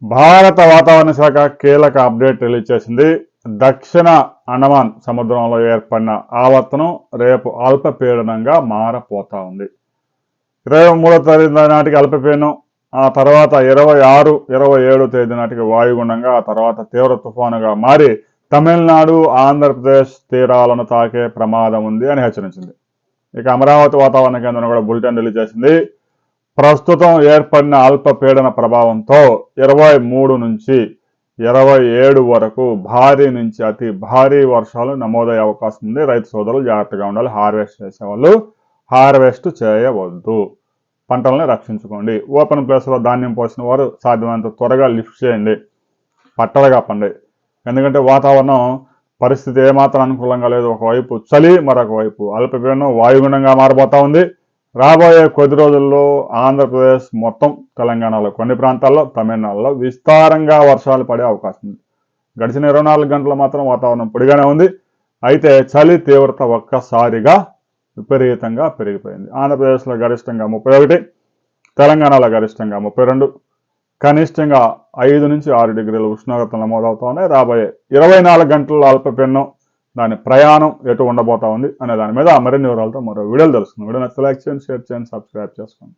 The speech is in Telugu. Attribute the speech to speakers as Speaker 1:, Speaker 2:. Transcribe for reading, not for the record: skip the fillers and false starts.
Speaker 1: భారత వాతావరణ శాఖ కీలక అప్డేట్ రిలీజ్ చేసింది. దక్షిణ అండమాన్ సముద్రంలో ఏర్పడిన ఆవర్తనం రేపు అల్పపీడనంగా మారపోతా ఉంది. 23వ తేదీ నాటికి అల్పపీడనం, ఆ తర్వాత 26, 27 తేదీ నాటికి వాయుగుండంగా, ఆ తర్వాత తీవ్ర తుఫానుగా మారి తమిళనాడు, ఆంధ్రప్రదేశ్ తీరాలను తాకే ప్రమాదం ఉంది అని హెచ్చరించింది. ఇక అమరావతి వాతావరణ కేంద్రం కూడా బులెటిన్ రిలీజ్ చేసింది. ప్రస్తుతం ఏర్పడిన అల్పపీడన ప్రభావంతో 23 నుంచి 27 వరకు భారీ నుంచి అతి భారీ వర్షాలు నమోదయ్యే అవకాశం ఉంది. రైతు సోదరులు జాగ్రత్తగా ఉండాలి. హార్వెస్ట్ చేసేవాళ్ళు హార్వెస్ట్ చేయవద్దు, పంటలను రక్షించుకోండి. ఓపెన్ ప్లేస్లో ధాన్యం పోసిన వారు సాధ్యమైనంత త్వరగా లిఫ్ట్ చేయండి, పట్టలుగా పండి. ఎందుకంటే వాతావరణం పరిస్థితి ఏమాత్రం అనుకూలంగా లేదు. ఒకవైపు చలి, మరొక వైపు అల్పపీడనం వాయుగుండంగా మారబోతా ఉంది. రాబోయే కొద్ది రోజుల్లో ఆంధ్రప్రదేశ్ మొత్తం, తెలంగాణలో కొన్ని ప్రాంతాల్లో, తమిళనాడులో విస్తారంగా వర్షాలు పడే అవకాశం ఉంది. గడిచిన 24 గంటలు మాత్రం వాతావరణం పొడిగానే ఉంది. అయితే చలి తీవ్రత ఒక్కసారిగా విపరీతంగా పెరిగిపోయింది. ఆంధ్రప్రదేశ్లో గరిష్టంగా 31, తెలంగాణలో గరిష్టంగా 32, కనిష్టంగా 5 నుంచి 6 డిగ్రీల ఉష్ణోగ్రతలు నమోదవుతా ఉన్నాయి. రాబోయే 24 గంటల్లో అల్పపీడనం, దాని ప్రయాణం ఎటు ఉండబోతా ఉంది అనే దాని మీద మరిన్ని వివరాలతో మరో వీడియోలు తెలుసుకుందాం. వీడియో నచ్చితే లైక్ చేయండి, షేర్ చేయండి, సబ్స్క్రైబ్ చేసుకోండి.